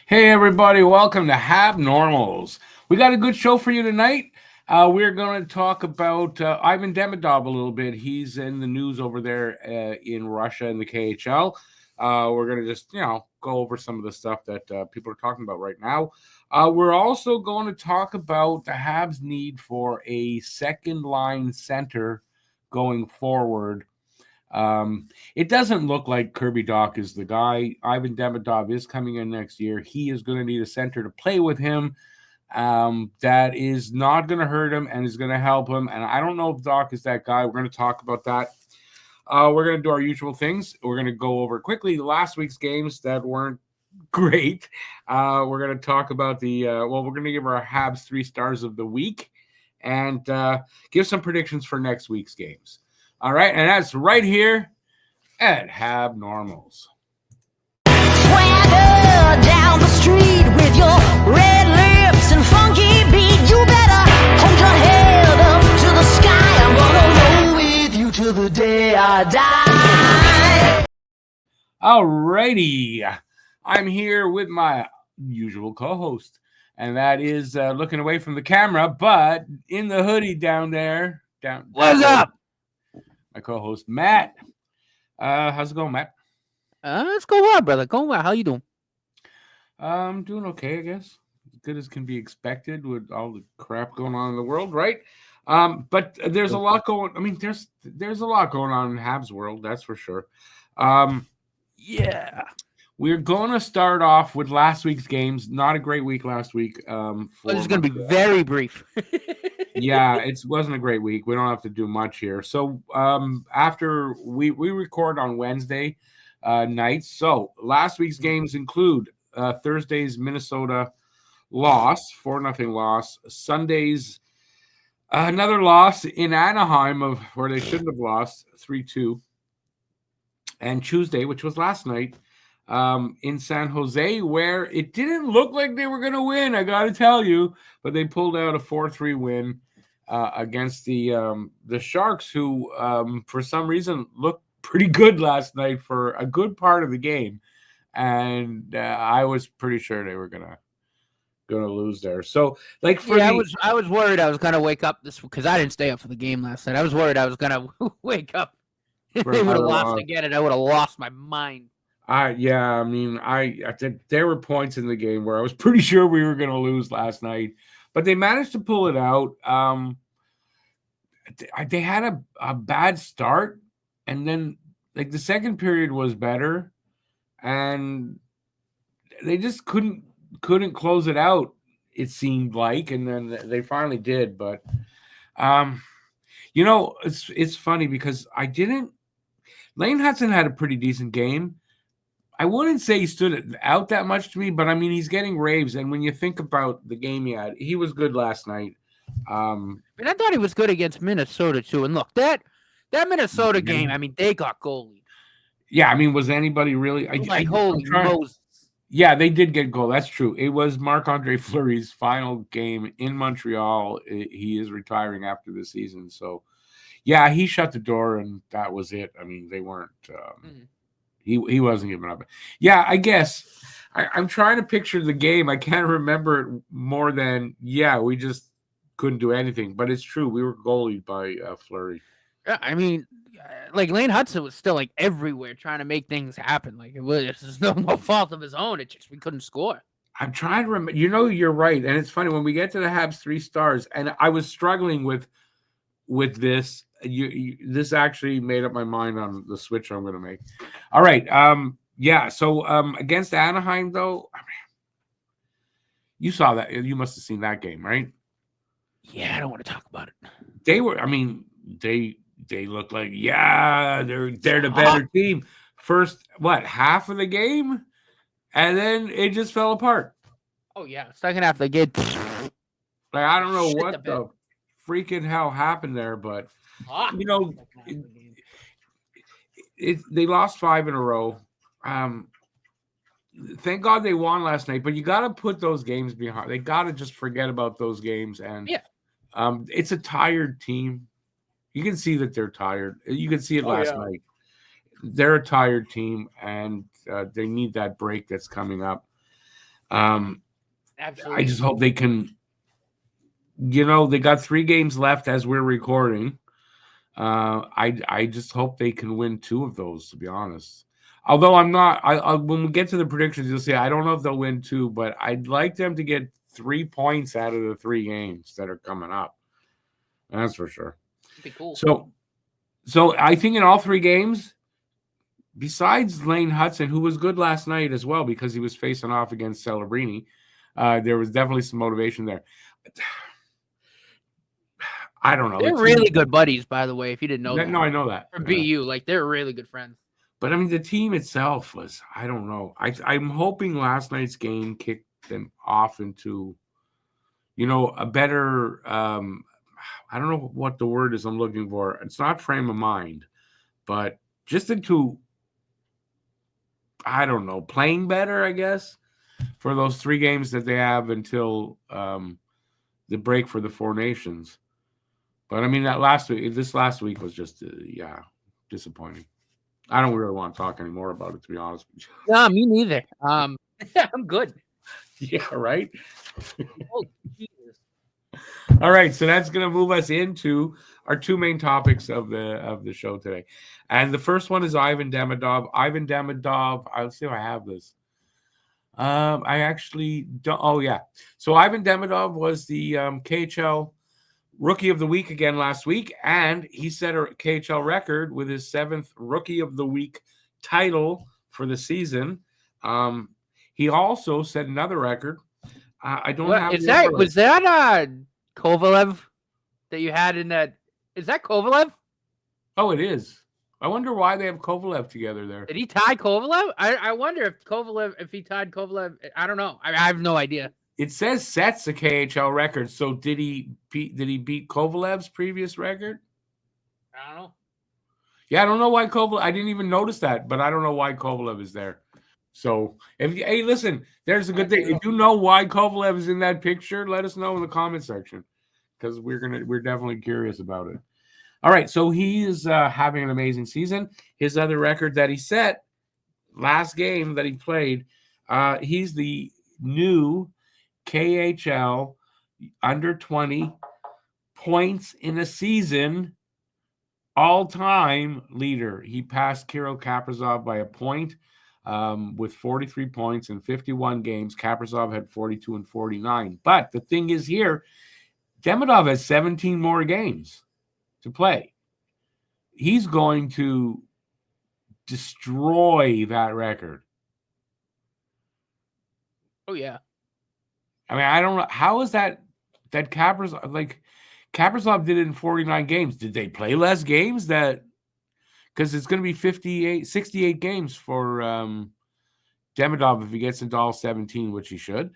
Hey everybody, welcome to HabNormals. We got a good show for you tonight. We're going to talk about Ivan Demidov a little bit. He's in the news over there in Russia in the KHL. We're going to just, go over some of the stuff that people are talking about right now. We're also going to talk about the Habs' need for a second line center going forward. It doesn't look like Kirby Doc is the guy. Ivan Demidov is coming in next year. He is going to need a center to play with him that is not going to hurt him and is going to help him. And I don't know if Doc is that guy. We're going to talk about that. We're going to do our usual things. We're going to go over quickly last week's games that weren't great. We're going to talk about we're going to give our Habs 3 stars of the week and give some predictions for next week's games. All right, and that's right here at HabNormals. Swagger down the street with your red lips and funky beat. You better hold your head up to the sky. I'm gonna roll with you till the day I die. All righty, I'm here with my usual co-host, and that is looking away from the camera, but in the hoodie down there. What's up? My co-host Matt. How's it going, Matt? It's going well, brother. Going well. How you doing? I'm doing okay, I guess. As good as can be expected with all the crap going on in the world, right? But there's a lot going. I mean, there's a lot going on in Habs world, that's for sure. Yeah. We're going to start off with last week's games. Not a great week last week. It's going to be very brief. Yeah, it wasn't a great week. We don't have to do much here. So after we record on Wednesday nights. So last week's games include Thursday's Minnesota loss, 4-0 loss. Sunday's another loss in Anaheim where they shouldn't have lost, 3-2. And Tuesday, which was last night, in San Jose, where it didn't look like they were going to win, I got to tell you, but they pulled out a 4-3 win against the Sharks, who for some reason looked pretty good last night for a good part of the game, and I was pretty sure they were gonna lose there. So, I was worried I was gonna wake up because I didn't stay up for the game last night. I was worried I was gonna wake up. They would have lost again, and I would have lost my mind. I think there were points in the game where I was pretty sure we were going to lose last night, but they managed to pull it out. They had a bad start, and then the second period was better, and they just couldn't close it out. It seemed like, and then they finally did. But it's funny because Lane Hudson had a pretty decent game. I wouldn't say he stood out that much to me, but I mean, he's getting raves. And when you think about the game he was good last night. I thought he was good against Minnesota too. And look, that Minnesota game, I mean, they got goalie. Yeah, I mean, was anybody really? Holy Moses. Yeah, they did get goal. That's true. It was Marc-Andre Fleury's final game in Montreal. He is retiring after the season. So, yeah, he shut the door, and that was it. I mean, they weren't He wasn't giving up. Yeah, I guess I'm trying to picture the game. I can't remember it more than, we just couldn't do anything. But it's true. We were goalied by Fleury. Yeah, I mean, Lane Hudson was still everywhere trying to make things happen. It was no fault of his own. It just we couldn't score. I'm trying to remember. You're right. And it's funny when we get to the Habs 3 stars, and I was struggling with this. This actually made up my mind on the switch I'm going to make. All right. So against Anaheim, though, you saw that. You must have seen that game, right? Yeah, I don't want to talk about it. They were. I mean, they look like they're the better team. First, half of the game, and then it just fell apart. Oh yeah, second half they get. I don't know what the freaking hell happened there, but they lost 5 in a row. Thank God they won last night, but you got to put those games behind. They got to just forget about those games, and it's a tired team. You can see that they're tired. You can see it last night. They're a tired team, and they need that break that's coming up. Absolutely. I just hope they can. They got 3 games left as we're recording. I just hope they can win 2 of those, to be honest. Although I'm not, when we get to the predictions, you'll see I don't know if they'll win 2, but I'd like them to get 3 points out of the 3 games that are coming up. That's for sure. That'd be cool. So I think in all 3 games, besides Lane Hudson, who was good last night as well because he was facing off against Celebrini, there was definitely some motivation there. I don't know. They're really good buddies, by the way, if you didn't know that. No, I know that. From BU, like, they're really good friends. But, I mean, the team itself was, I don't know. I'm hoping last night's game kicked them off into, a better, I don't know what the word is I'm looking for. It's not frame of mind, but just into, I don't know, playing better, I guess, for those 3 games that they have until the break for the 4 Nations. But, I mean, this last week was just, disappointing. I don't really want to talk anymore about it, to be honest with you. No, me neither. I'm good. Yeah, right? Oh, Jesus. All right, so that's going to move us into our 2 main topics of the show today. And the first one is Ivan Demidov. Ivan Demidov, I'll see if I have this. I actually don't. Oh, yeah. So Ivan Demidov was the KHL Rookie of the Week again last week, and he set a KHL record with his 7th Rookie of the Week title for the season. He also set another record. I don't have. Was that Kovalev that you had in that? Is that Kovalev? Oh, it is. I wonder why they have Kovalev together there. Did he tie Kovalev? I wonder if he tied Kovalev. I don't know. I have no idea. It says sets a KHL record. So did he beat Kovalev's previous record? I don't know. Yeah, I don't know why Kovalev. I didn't even notice that, but I don't know why Kovalev is there. So hey, listen, there's a good thing. If you know why Kovalev is in that picture, let us know in the comment section because we're definitely curious about it. All right, so he is having an amazing season. His other record that he set last game that he played, he's the new KHL under 20 points in a season all-time leader. He passed Kirill Kaprizov by a point with 43 points in 51 games. Kaprizov had 42 and 49. But the thing is here, Demidov has 17 more games to play. He's going to destroy that record. Oh, yeah. I mean, I don't know. How is that Kaprizov, like, Kaprizov did it in 49 games. Did they play less games? Because it's going to be 68 games for Demidov if he gets into all 17, which he should.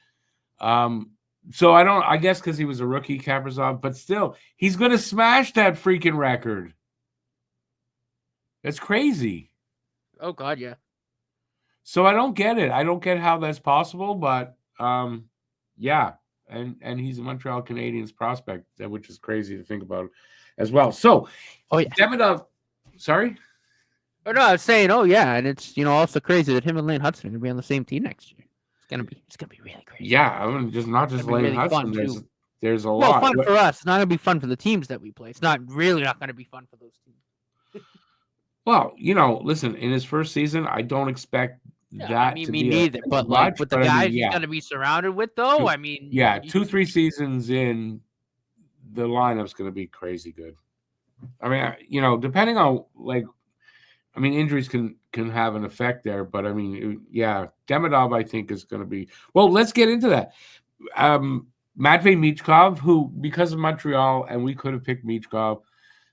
So I guess because he was a rookie, Kaprizov, but still, he's going to smash that freaking record. That's crazy. Oh, God, yeah. So I don't get it. I don't get how that's possible, but yeah. And he's a Montreal Canadiens prospect, which is crazy to think about as well. So, Demidov, sorry? Oh, no, I was saying, oh, yeah, and it's, also crazy that him and Lane Hudson are going to be on the same team next year. It's gonna be really crazy. Yeah, I mean, not just Lane really Hudson. There's a lot. Fun for us. It's not gonna be fun for the teams that we play. It's not gonna be fun for those teams. Well, listen, in his first season, I don't expect that to be neither. But much, with the guys he's gonna be surrounded with, though, 2-3 seasons in, the lineup's gonna be crazy good. I mean, depending on injuries can have an effect there, but Demidov I think is going to be. Well, let's get into that. Matvei Michkov, who because of Montreal, and we could have picked Michkov,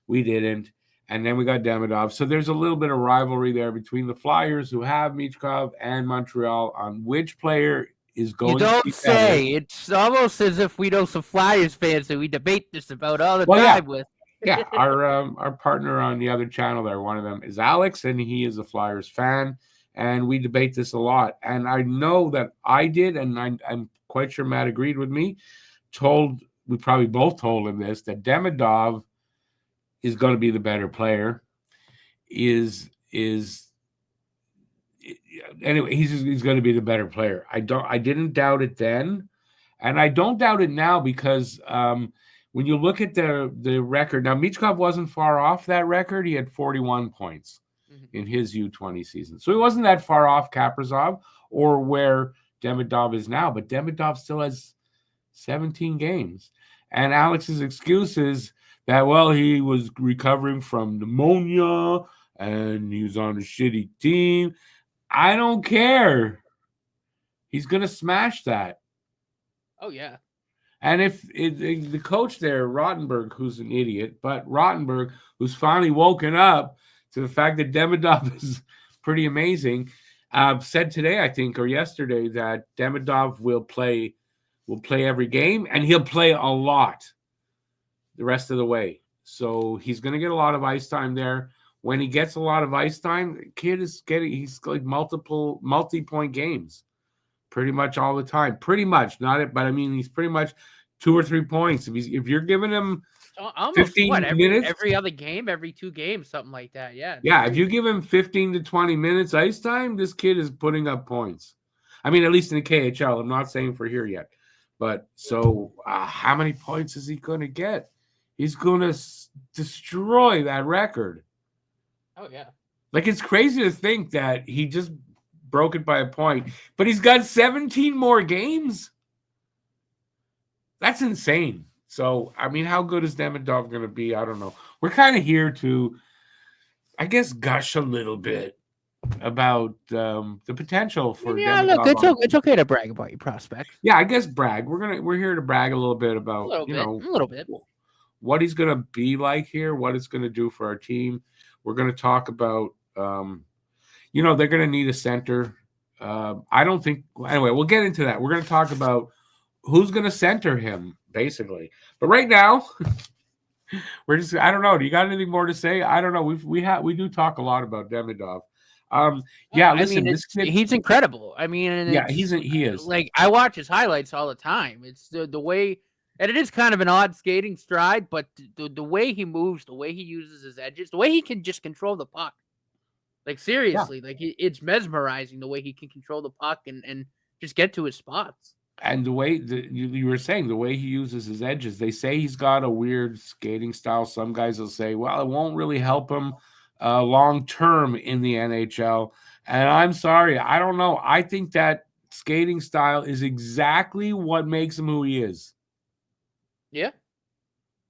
we didn't, and then we got Demidov. So there's a little bit of rivalry there between the Flyers, who have Michkov, and Montreal on which player is going. You don't say. It's almost as if we know some Flyers fans that we debate this about all the time with. Yeah, our partner on the other channel there, one of them is Alex, and he is a Flyers fan, and we debate this a lot. And I know that I did, and I'm quite sure Matt agreed with me. We probably both told him this, that Demidov is going to be the better player. Is anyway, he's going to be the better player. I didn't doubt it then, and I don't doubt it now because when you look at the record now, Michkov wasn't far off that record. He had 41 points in his U20 season, so he wasn't that far off Kaprizov or where Demidov is now. But Demidov still has 17 games, and Alex's excuse is that he was recovering from pneumonia and he was on a shitty team. I don't care. He's going to smash that. Oh, yeah. And if the coach there, Rottenberg, who's an idiot, but Rottenberg, who's finally woken up to the fact that Demidov is pretty amazing, said today, I think, or yesterday, that Demidov will play every game, and he'll play a lot the rest of the way. So he's going to get a lot of ice time there. When he gets a lot of ice time, the kid he's like multi-point games pretty much all the time. Pretty much, not it, but I mean, he's pretty much 2 or 3 points. If you're giving him almost 15 minutes, every other game, every 2 games, something like that. Yeah. Yeah, if you give him 15 to 20 minutes ice time, this kid is putting up points. I mean, at least in the KHL. I'm not saying for here yet. But so how many points is he going to get? He's going to destroy that record. Oh, yeah. Like, it's crazy to think that he just broke it by a point, but he's got 17 more games. That's insane. So, I mean, how good is Demidov going to be? I don't know. We're kind of here to, I guess, gush a little bit about the potential for Demidov. Look, it's okay to brag about your prospects. Yeah, I guess brag. We're here to brag a little bit about a little bit what he's going to be like here, what it's going to do for our team. We're going to talk about, they're going to need a center. I don't think. Anyway, we'll get into that. We're going to talk about who's going to center him, basically. But right now, we're just. I don't know. Do you got anything more to say? I don't know. We do talk a lot about Demidov. Listen, this kid, he's incredible. I mean, he is. Like, I watch his highlights all the time. It's the way, and it is kind of an odd skating stride, but the way he moves, the way he uses his edges, the way he can just control the puck. Like, seriously, like it's mesmerizing the way he can control the puck and just get to his spots. And the way you were saying, the way he uses his edges, they say he's got a weird skating style. Some guys will say, well, it won't really help him long term in the NHL. And I'm sorry, I don't know. I think that skating style is exactly what makes him who he is. Yeah.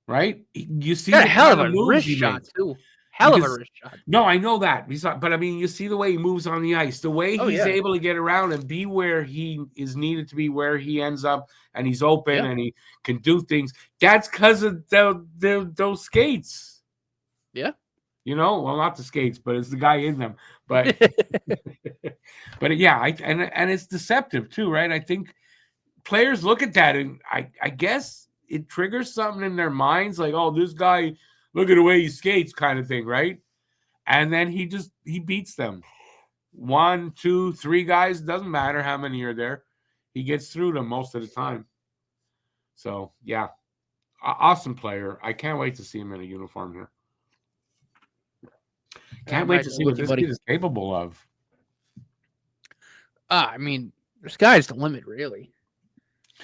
Right? You see a hell of a wrist shot, too. Hell of a wrist shot. No, I know that. But I mean, you see the way he moves on the ice, the way he's able to get around and be where he is needed to be, where he ends up, and he's open and he can do things. That's because of those skates. Yeah. Well, not the skates, but it's the guy in them. But but yeah, and it's deceptive too, right? I think players look at that and I guess it triggers something in their minds, like, oh, this guy, look at the way he skates, kind of thing, right? And then he beats them. 1, 2, 3 guys, doesn't matter how many are there. He gets through them most of the time. So, yeah. Awesome player. I can't wait to see him in a uniform here. Can't wait to see what this kid is capable of. I mean, the sky's the limit, really.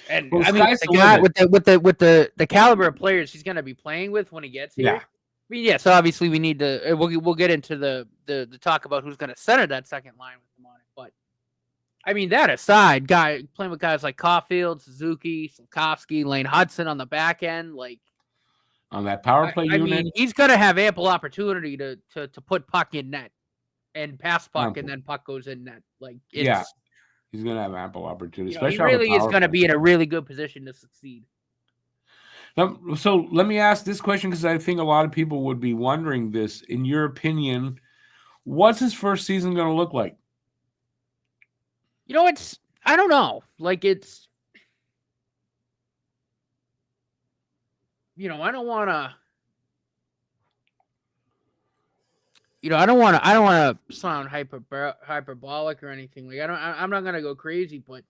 And well, I mean, the guy with the caliber of players he's going to be playing with when he gets here. Yeah. I mean, yes, obviously we need to. We'll get into the talk about who's going to center that second line with him on it. But I mean, that aside, playing with guys like Caulfield, Suzuki, Slafkovsky, Lane Hudson on the back end, like on that power play unit. I mean, he's going to have ample opportunity to put puck in net and pass puck, and then puck goes in net. Like, it's, he's going to have ample opportunity. He really is going to be in a really good position to succeed. Now, so let me ask this question, because I think a lot of people would be wondering this. In your opinion, what's his first season going to look like? I don't know. Like, it's, I don't want to, I don't want to sound hyperbolic or anything. Like, I'm not going to go crazy, but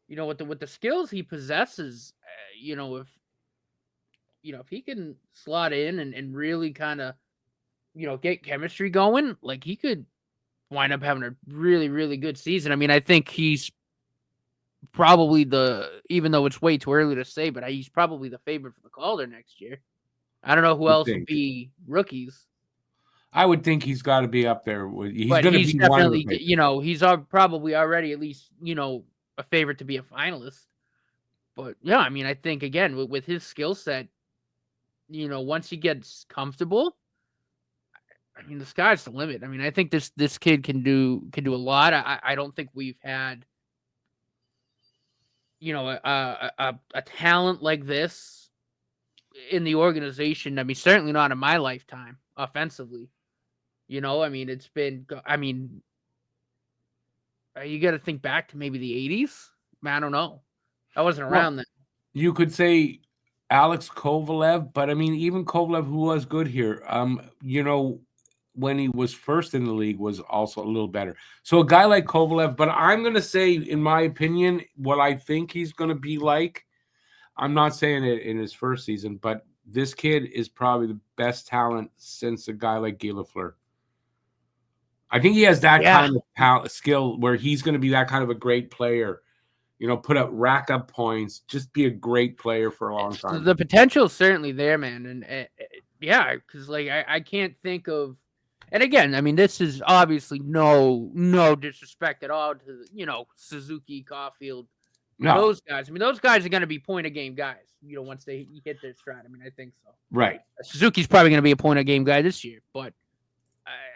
with the skills he possesses, if he can slot in and really kind of, get chemistry going, like, he could wind up having a really, really good season. I mean, I think he's probably even though it's way too early to say, but he's probably the favorite for the Calder next year. I don't know who else would be rookies. I would think he's got to be up there. He's But going to he's be one of the definitely, favorites. he's probably already at least, a favorite to be a finalist. But yeah, I mean, I think again with his skill set, once he gets comfortable, I mean, the sky's the limit. I mean, I think this kid can do a lot. I don't think we've had, a talent like this in the organization. I mean, certainly not in my lifetime offensively. I mean, it's been. I mean, you got to think back to maybe the 80s. I don't know. I wasn't around then. You could say Alex Kovalev, but I mean, even Kovalev, who was good here, when he was first in the league, was also a little better. So a guy like Kovalev, but I'm going to say, in my opinion, what I think he's going to be like. I'm not saying it in his first season, but this kid is probably the best talent since a guy like Guy Lafleur. I think he has that kind of skill where he's going to be that kind of a great player. Put up rack up points, just be a great player for a long time. The potential is certainly there, man. And yeah, because like I can't think of, and again, I mean, this is obviously no disrespect at all to Suzuki, Caulfield, those guys. I mean, those guys are going to be point of game guys. Once they hit their stride. I mean, I think so. Right. Suzuki's probably going to be a point of game guy this year, but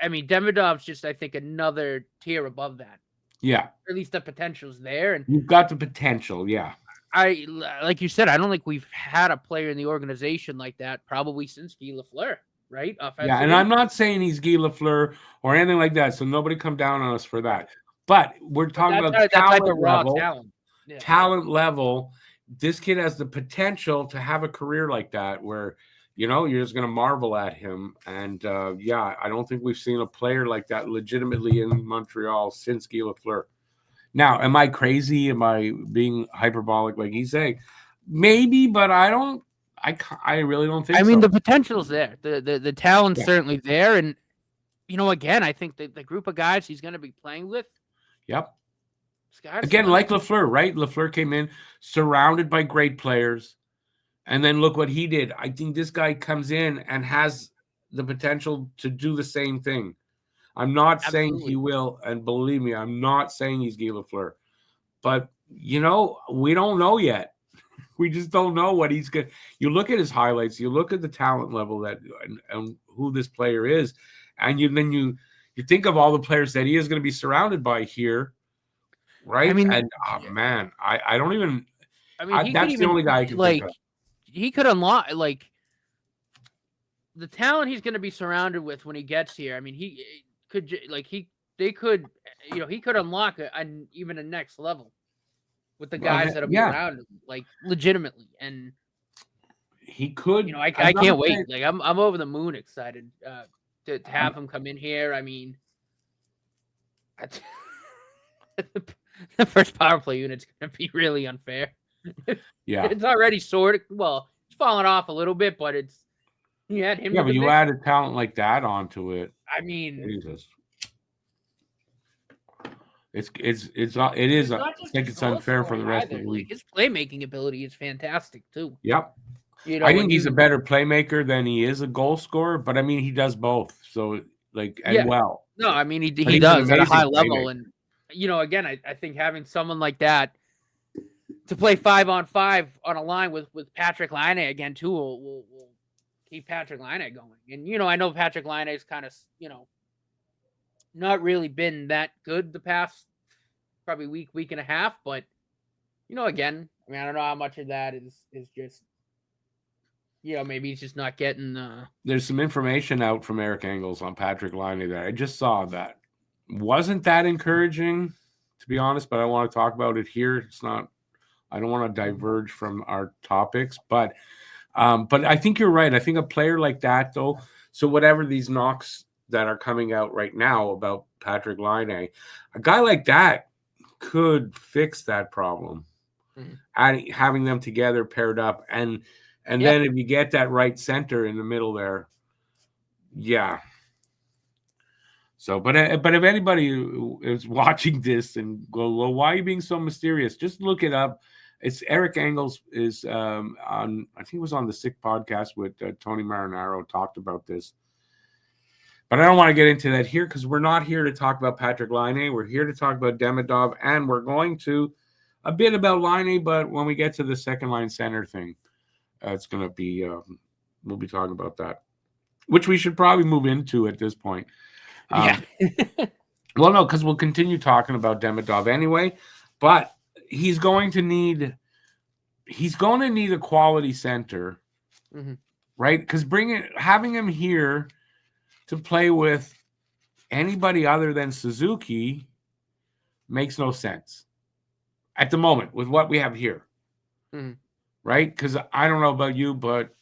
I mean, Demidov's just I think another tier above that. Yeah. Or at least the potential's there, and you've got the potential. Yeah. Like you said, I don't think we've had a player in the organization like that probably since Guy Lafleur, right? Yeah, and I'm not saying he's Guy Lafleur or anything like that, so nobody come down on us for that. But we're talking about that type of raw talent. Yeah. Talent level. This kid has the potential to have a career like that where, you're just going to marvel at him. And, I don't think we've seen a player like that legitimately in Montreal since Guy Lafleur. Now, am I crazy? Am I being hyperbolic like he's saying? Maybe, but I really don't think so. I mean, the potential's there. The talent's certainly there. And, again, I think the group of guys he's going to be playing with. Yep. Again, like Lafleur, right? Lafleur came in surrounded by great players. And then look what he did. I think this guy comes in and has the potential to do the same thing. I'm not saying he will, and believe me, I'm not saying he's Guy Lafleur. But, we don't know yet. We just don't know what he's going to. You look at his highlights, you look at the talent level and who this player is, and you think of all the players that he is going to be surrounded by here, right? I mean, and man, I don't even. I mean, that's the only guy I can think of. He could unlock the talent he's going to be surrounded with when he gets here. I mean, he could he could unlock even a next level with the guys that'll be around him, legitimately. And he could. I can't wait. Like I'm over the moon excited to have him come in here. I mean, the first power play unit's going to be really unfair. Yeah, it's already sorted. Well, it's fallen off a little bit, but you had him. Yeah, but you add a talent like that onto it. I mean, Jesus. It is. I think it's unfair for the rest of the league. His playmaking ability is fantastic too. Yep. I think he's a better playmaker than he is a goal scorer, but I mean he does both. So well. No, I mean he does at a high level, and again, I think having someone like that to play 5-on-5 on a line with Patrick Laine again too will keep Patrick Laine going. And I know Patrick Laine is kind of not really been that good the past probably week and a half, but again, I mean I don't know how much of that is just maybe he's just not getting. There's some information out from Eric Engels on Patrick Laine there. I just saw that. Wasn't that encouraging, to be honest? But I want to talk about it here. It's not. I don't want to diverge from our topics, but I think you're right. I think a player like that, though. So whatever these knocks that are coming out right now about Patrick Laine, a guy like that could fix that problem. Having them together, paired up, and then if you get that right center in the middle there, yeah. So, but if anybody is watching this and go, well, why are you being so mysterious? Just look it up. It's Eric Engels is on. I think it was on the Sick podcast with Tony Marinaro talked about this. But I don't want to get into that here because we're not here to talk about Patrick Laine. We're here to talk about Demidov, and we're going to a bit about Laine. But when we get to the second line center thing, it's going to be we'll be talking about that, which we should probably move into at this point. Yeah. Well, no, because we'll continue talking about Demidov anyway, but he's going to need a quality center, right? Because having him here to play with anybody other than Suzuki makes no sense at the moment with what we have here, right? Because I don't know about you, but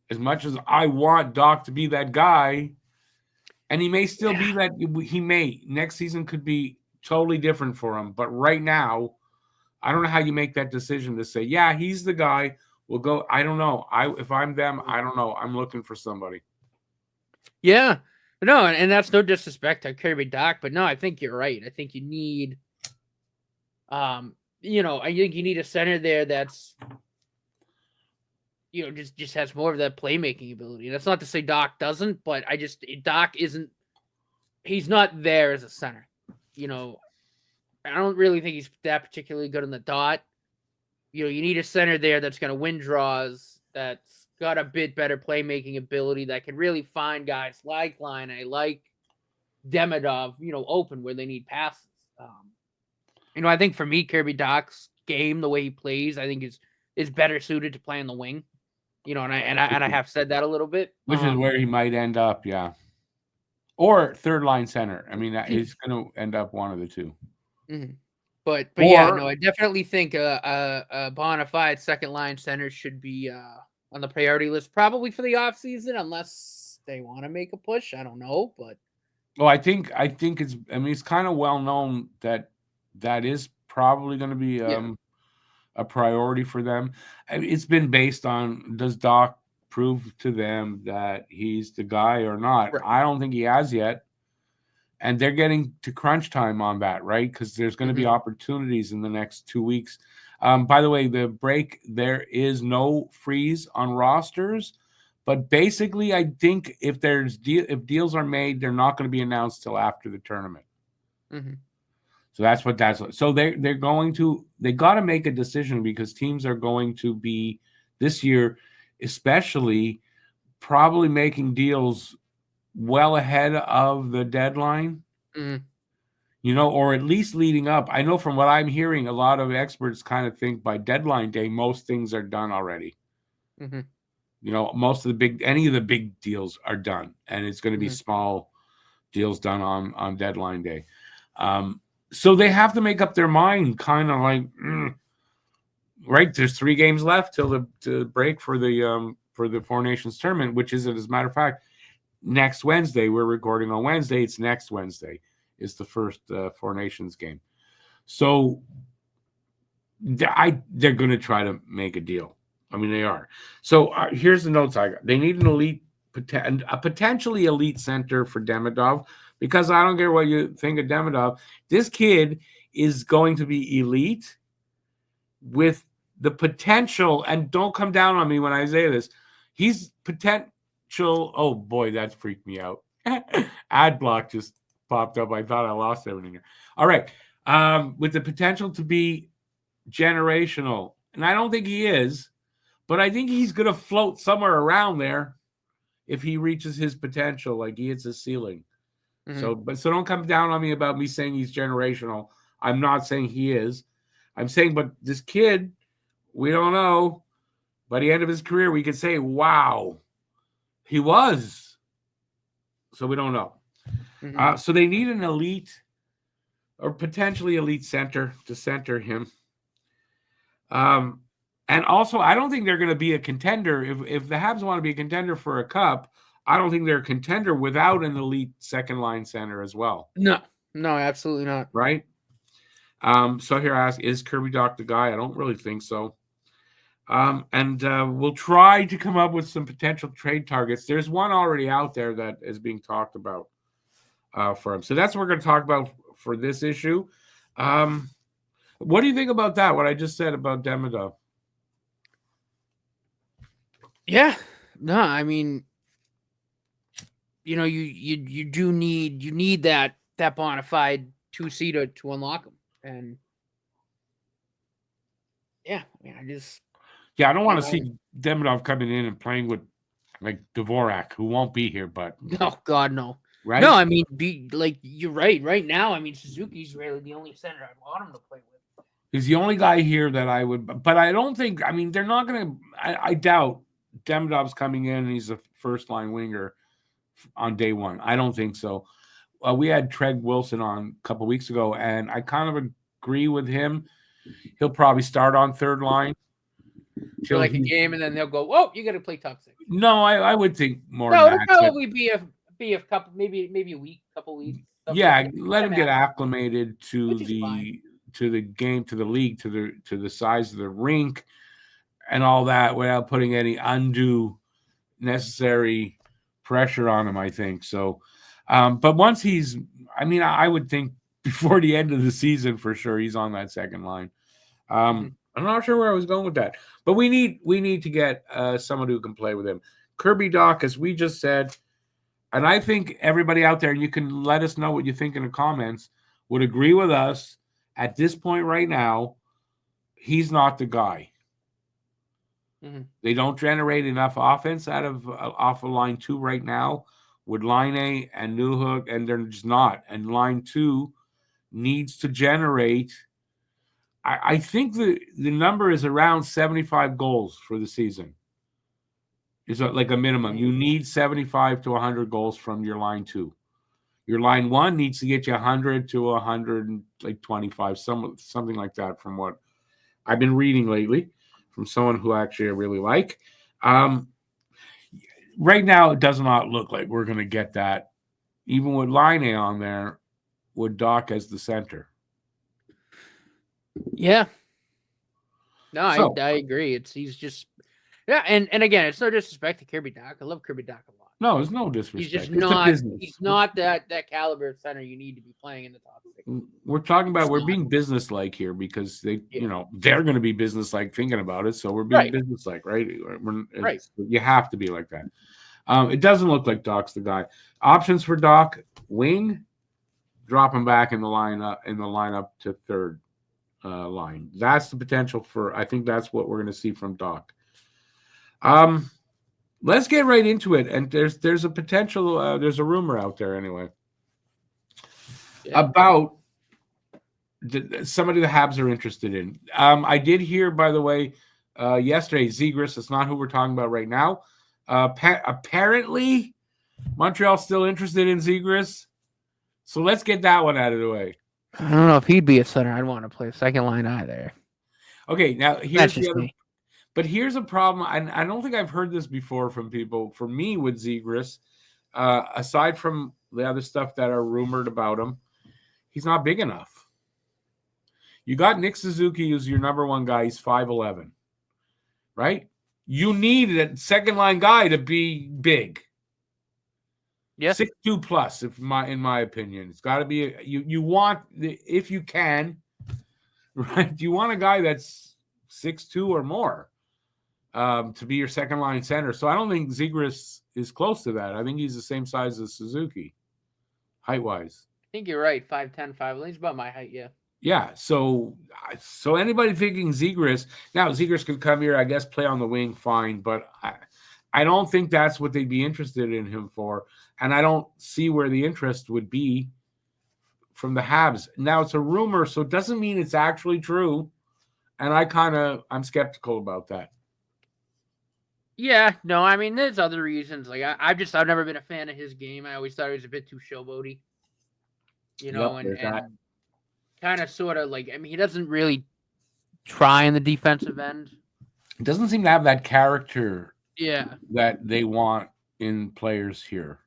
as much as I want Doc to be that guy, and he may still be that. He may. Next season could be totally different for him. But right now, I don't know how you make that decision to say, yeah, he's the guy. We'll go. I don't know. If I'm them, I don't know. I'm looking for somebody. Yeah. No, and that's no disrespect to Kirby Doc, but no, I think you're right. I think you need, I think you need a center there that's, just has more of that playmaking ability. That's not to say Doc doesn't, but Doc isn't, he's not there as a center. I don't really think he's that particularly good on the dot. You need a center there that's going to win draws, that's got a bit better playmaking ability, that can really find guys like Laine, like Demidov, open where they need passes. I think for me, Kirby Doc's game, the way he plays, I think is better suited to play on the wing. And I have said that a little bit, which is where he might end up, yeah, or third line center. I mean, he's going to end up one of the two. But yeah, no, I definitely think a bona fide second line center should be on the priority list, probably for the offseason, unless they want to make a push. I don't know, but well, I think it's. I mean, it's kind of well known that is probably going to be a priority for them. It's been based on, does Doc prove to them that he's the guy or not? Right. I don't think he has yet. And they're getting to crunch time on that, right? Because there's going to be opportunities in the next 2 weeks. By the way, the break, there is no freeze on rosters. But basically, I think if deals are made, they're not going to be announced till after the tournament. So that's what so they got to make a decision, because teams are going to be this year, especially, probably making deals well ahead of the deadline, or at least leading up. I know from what I'm hearing, a lot of experts kind of think by deadline day, most things are done already. Most of any of the big deals are done, and it's going to be small deals done on deadline day. So they have to make up their mind, kind of like, right? There's 3 games left till the break for the Four Nations tournament, which is, as a matter of fact, next Wednesday. We're recording on Wednesday. It's next Wednesday is the first Four Nations game. So they're going to try to make a deal. I mean, they are. So here's the notes I got. They need a potentially elite center for Demidov, because I don't care what you think of Demidov. This kid is going to be elite with the potential, and don't come down on me when I say this, he's potential. Oh boy, that freaked me out. Ad block just popped up. I thought I lost everything here. All right. With the potential to be generational. And I don't think he is, but I think he's going to float somewhere around there if he reaches his potential, like he hits his ceiling. So don't come down on me about me saying he's generational. I'm not saying he is. I'm saying, but this kid, we don't know. By the end of his career, we could say, wow, he was. So we don't know. So they need an elite or potentially elite center to center him. And also, I don't think they're going to be a contender. If the Habs want to be a contender for a cup, I don't think they're a contender without an elite second line center as well. No, absolutely not. Right? So here I ask, is Kirby Doc the guy? I don't really think so. And we'll try to come up with some potential trade targets. There's one already out there that is being talked about. for him. So that's what we're going to talk about for this issue. What do you think about that? What I just said about Demidov? Yeah, no, I mean, you do need that bona fide 2-seater to unlock them, and yeah, I mean, I don't want to see Demidov coming in and playing with like Dvorak, who won't be here, but no, God, no. Right? No, I mean, you're right. Right now, I mean, Suzuki's really the only center I want him to play with. He's the only guy here that I would, but I don't think. I mean, they're not going to. I doubt Demidov's coming in and he's a first line winger on day one. I don't think so. We had Treg Wilson on a couple weeks ago, and I kind of agree with him. He'll probably start on third line For like a game, and then they'll go, "Whoa, you got to play top 6." No, I would think more. No, than it'll that, probably be a couple, maybe a week, couple weeks. Yeah, like let him get acclimated to fine. the game, to the league, to the size of the rink, and all that, without putting any undue necessary pressure on him. I think so. But once he's, I mean, I would think before the end of the season for sure he's on that second line. I'm not sure where I was going with that, but we need to get someone who can play with him. Kirby Dach, as we just said, and I think everybody out there, you can let us know what you think in the comments, would agree with us at this point right now. He's not the guy. They don't generate enough offense out of off of line 2 right now with line A and Newhook, and they're just not. And line 2 needs to generate. I think the number is around 75 goals for the season. It's like a minimum. You need 75 to 100 goals from your line 2. Your line 1 needs to get you 100 to 125, something like that, from what I've been reading lately from someone who actually I really like. Right now, it does not look like we're going to get that, even with line A on there, with Dach as the center. Yeah. No, I agree. He's just. Yeah, and again, it's no disrespect to Kirby Dach. I love Kirby Dach a lot. No, there's no disrespect. He's just not. He's not that caliber of center you need to be playing in the top 6. We're talking about we're being businesslike here because they're going to be businesslike thinking about it. So we're being businesslike, right? Right. You have to be like that. It doesn't look like Dach's the guy. Options for Dach: wing, drop him back in the lineup to third line. That's the potential for. I think that's what we're going to see from Dach. Let's get right into it. And there's a potential, there's a rumor out there anyway about somebody the Habs are interested in. I did hear, by the way, yesterday, Zegras, it's not who we're talking about right now. Apparently, Montreal's still interested in Zegras. So let's get that one out of the way. I don't know if he'd be a center. I'd want to play second line either. Okay, now here's the other. But here's a problem. I don't think I've heard this before from people. For me, with Zegras, aside from the other stuff that are rumored about him, he's not big enough. You got Nick Suzuki, who's your number one guy. He's 5'11", right? You need a second line guy to be big. Yes, 6'2" plus, in my opinion. It's got to be you want, if you can, right? You want a guy that's 6'2" or more. To be your second line center. So I don't think Zegras is close to that. I think he's the same size as Suzuki, height wise. I think you're right. 5'10", 5'11". He's about my height, yeah. Yeah. So anybody thinking Zegras, now Zegras could come here, I guess, play on the wing, fine. But I don't think that's what they'd be interested in him for. And I don't see where the interest would be from the Habs. Now it's a rumor, so it doesn't mean it's actually true. And I'm skeptical about that. Yeah, no, I mean, there's other reasons. Like, I've never been a fan of his game. I always thought he was a bit too showboaty, and kind of sort of like, I mean, he doesn't really try in the defensive end. It doesn't seem to have that character that they want in players here.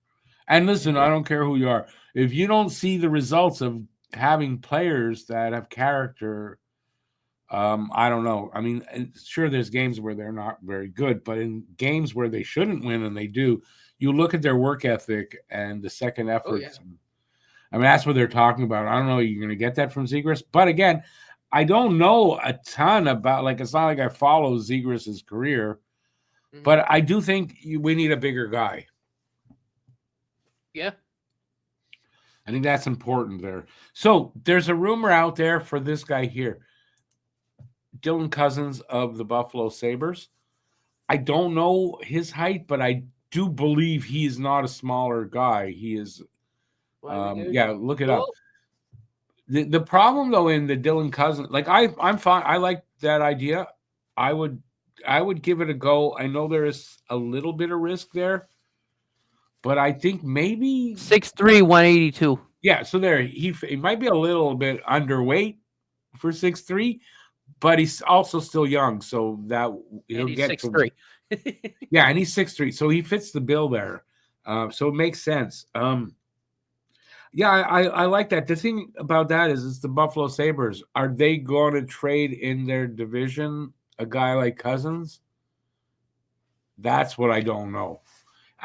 And listen, I don't care who you are. If you don't see the results of having players that have character, I don't know. I mean, sure, there's games where they're not very good, but in games where they shouldn't win and they do, you look at their work ethic and the second efforts. I mean, that's what they're talking about. I don't know. You're going to get that from Zegras, but again, I don't know a ton about. Like, it's not like I follow Zegras' career, but I do think we need a bigger guy. Yeah. I think that's important there. So there's a rumor out there for this guy here, Dylan Cousins of the Buffalo Sabres. I don't know his height, but I do believe he is not a smaller guy. He is. Yeah, look it up. The problem though in the Dylan Cousins, like I'm fine. I like that idea. I would give it a go. I know there is a little bit of risk there, but I think maybe 6'3", 182. Yeah, so there he might be a little bit underweight for 6'3", but he's also still young, so that he'll get 6'3". Yeah, and he's 6'3", so he fits the bill there. So it makes sense. Yeah, I like that. The thing about that is it's the Buffalo Sabres. Are they going to trade in their division a guy like Cousins? That's what I don't know.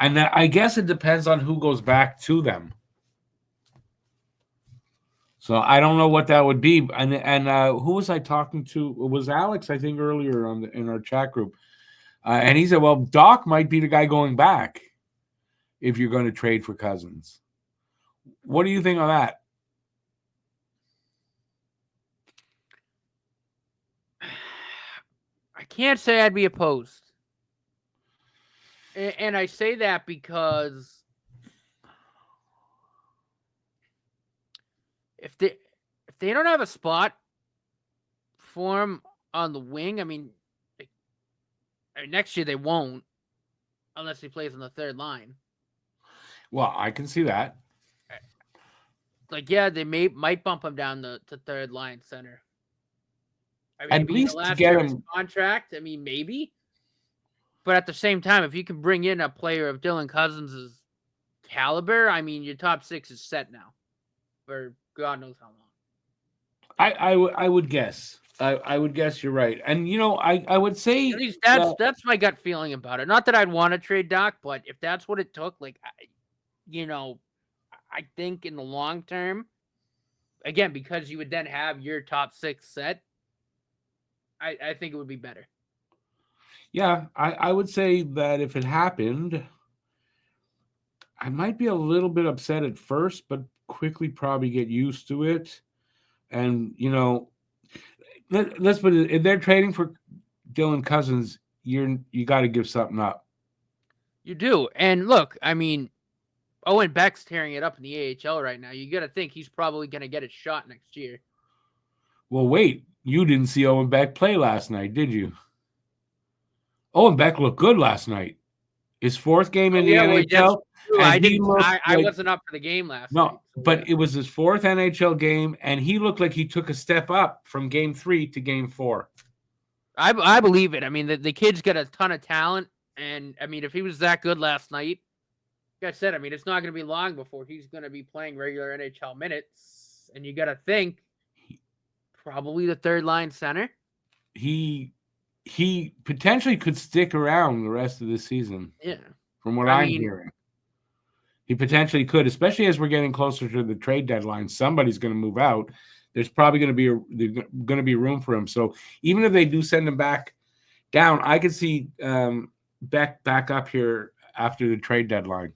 And I guess it depends on who goes back to them. So I don't know what that would be. And who was I talking to? It was Alex, I think, earlier in our chat group. And he said, well, Doc might be the guy going back if you're going to trade for Cousins. What do you think on that? I can't say I'd be opposed. And I say that because if they don't have a spot for him on the wing, I mean, next year they won't unless he plays on the third line. Well, I can see that. Like, yeah, they might bump him down to third line center. I mean, At least to get him contract. I mean, maybe. But at the same time, if you can bring in a player of Dylan Cousins' caliber, I mean, your top six is set now for God knows how long. I would guess. I would guess you're right. And, you know, I would say... At least that's my gut feeling about it. Not that I'd want to trade Doc, but if that's what it took, like, I think in the long term, again, because you would then have your top six set, I think it would be better. Yeah, I would say that if it happened, I might be a little bit upset at first, but quickly probably get used to it. And, you know, let's put it, if they're trading for Dylan Cousins, you got to give something up. You do. And look, I mean, Owen Beck's tearing it up in the AHL right now. You got to think he's probably going to get a shot next year. Well, wait, you didn't see Owen Beck play last night, did you? Owen Beck looked good last night. His fourth game in the NHL. I wasn't up for the game last night. No, but it was his fourth NHL game, and he looked like he took a step up from game 3 to game 4. I believe it. I mean, the kid's got a ton of talent, and I mean, if he was that good last night, like I said, I mean, it's not going to be long before he's going to be playing regular NHL minutes, and you got to think probably the third line center. He potentially could stick around the rest of the season. Yeah, from what I'm hearing. He potentially could, especially as we're getting closer to the trade deadline. Somebody's going to move out. There's probably going to be room for him. So even if they do send him back down, I could see Beck back up here after the trade deadline.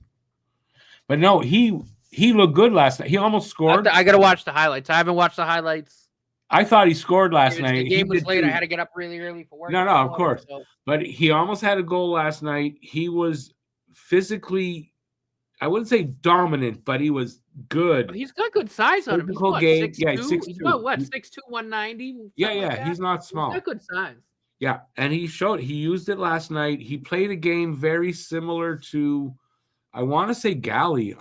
But no, he looked good last night. He almost scored. I got to watch the highlights. I haven't watched the highlights. I thought he scored last night. The game was late. I had to get up really early for work. No, of course. So. But he almost had a goal last night. He was physically, I wouldn't say dominant, but he was good. But he's got good size on him. He's what, 6'2"? Yeah, 6'2". He's got what, 6'2", 190? Yeah, like he's not small. He's got good size. Yeah, and he used it last night. He played a game very similar to, I want to say Galley.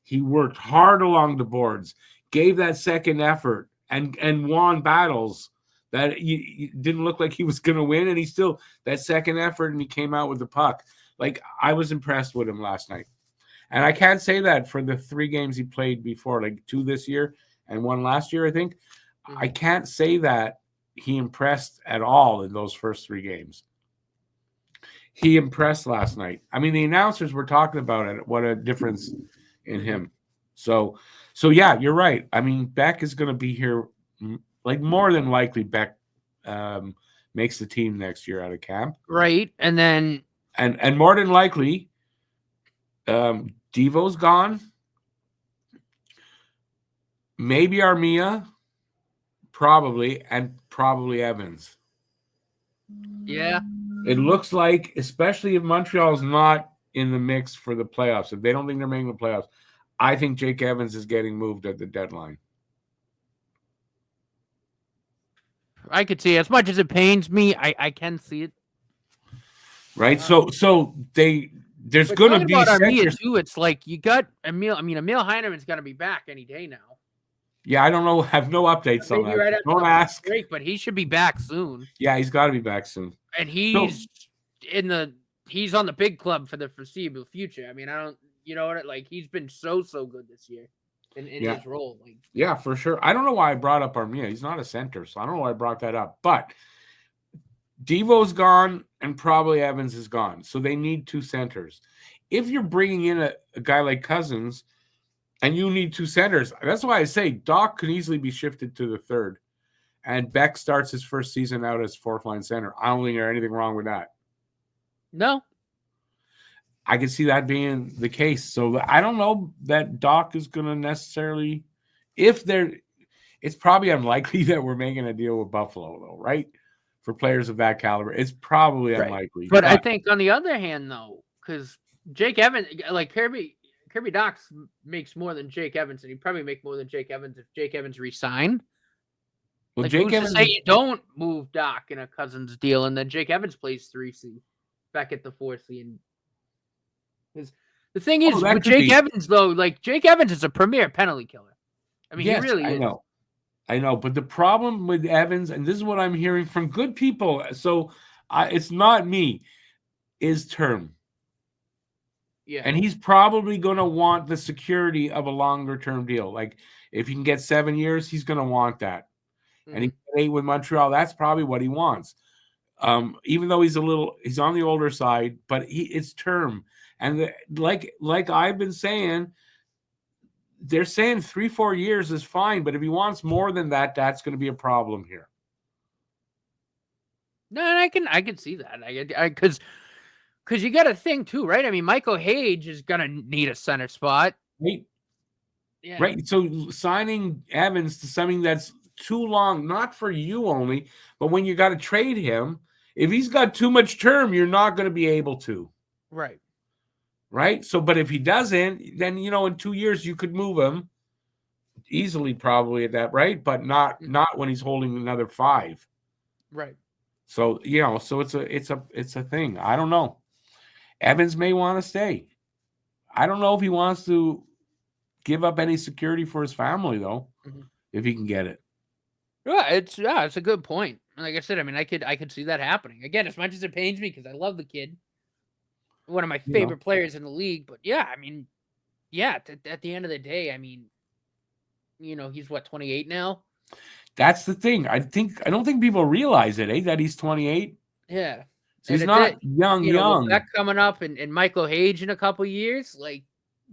He worked hard along the boards, gave that second effort, and won battles that you didn't look like he was going to win, and he still, that second effort, and he came out with the puck. Like, I was impressed with him last night. And I can't say that for the 3 games he played before, like 2 this year and 1 last year, I think. Mm-hmm. I can't say that he impressed at all in those first 3 games. He impressed last night. I mean, the announcers were talking about it, what a difference in him. So yeah, you're right. I mean, Beck is going to be here, like more than likely. Beck makes the team next year out of camp, right? And then and more than likely, Devo's gone. Maybe Armia, probably, and probably Evans. yeah, It looks like, especially if Montreal's not in the mix for the playoffs, if they don't think they're making the playoffs, I think Jake Evans is getting moved at the deadline. I could see it. As much as it pains me, I can see it. Right? So there's But going to talking be about Armia centers. too, it's like you got Emil. I mean, Emil Heineman's going to be back any day now. Yeah, I don't know. Have no updates on Maybe that. right after Don't the ask. break, but he should be back soon. Yeah, he's got to be back soon. And he's he's on the big club for the foreseeable future. I mean, I don't, you know what? Like he's been so good this year in his role. Like, yeah, for sure. I don't know why I brought up Armia. He's not a center, so I don't know why I brought that up. But Devo's gone, and probably Evans is gone, so they need two centers. If you're bringing in a guy like Cousins, and you need two centers, that's why I say Doc can easily be shifted to the third, and Beck starts his first season out as fourth line center. I don't think there's anything wrong with that. no, I can see that being the case. So I don't know that Doc is going to necessarily, it's probably unlikely that we're making a deal with Buffalo, though, right? For players of that caliber, it's probably unlikely. But I think on the other hand, though, because Jake Evans, like Kirby Docs makes more than Jake Evans, and he'd probably make more than Jake Evans if Jake Evans resigned. Well, Like, Jake who's Evans, to say you don't move Doc in a Cousins deal, and then Jake Evans plays 3C back at the 4C, and the thing is with Jake Evans, though, like Jake Evans is a premier penalty killer. I mean, yes, he really is. I know, but the problem with Evans, and this is what I'm hearing from good people, so it's not me, is term. Yeah. And he's probably going to want the security of a longer term deal. Like if he can get 7 years, he's going to want that. Mm-hmm. And he got 8 with Montreal. That's probably what he wants. Even though he's on the older side, but it's term. And like I've been saying, they're saying 3-4 years is fine, but if he wants more than that, that's going to be a problem here. No, and I can see that. Because you got to think too, right? I mean, Michael Hage is going to need a center spot, right? Yeah. Right. So signing Evans to something that's too long, not for you only, but when you got to trade him, if he's got too much term, you're not going to be able to. Right. Right. So, but if he doesn't, then, in 2 years you could move him easily, probably at that, right? But not when he's holding another 5. Right. So, so it's a thing. I don't know. Evans may want to stay. I don't know if he wants to give up any security for his family, though, if he can get it. Yeah, it's a good point. Like I said, I mean, I could see that happening. Again, as much as it pains me because I love the kid, one of my favorite players in the league. But yeah, I mean, at the end of the day, I mean, he's what, 28 now? That's the thing. I don't think people realize it, that he's 28. Yeah. So he's not young. With that coming up and Michael Hage in a couple years, like,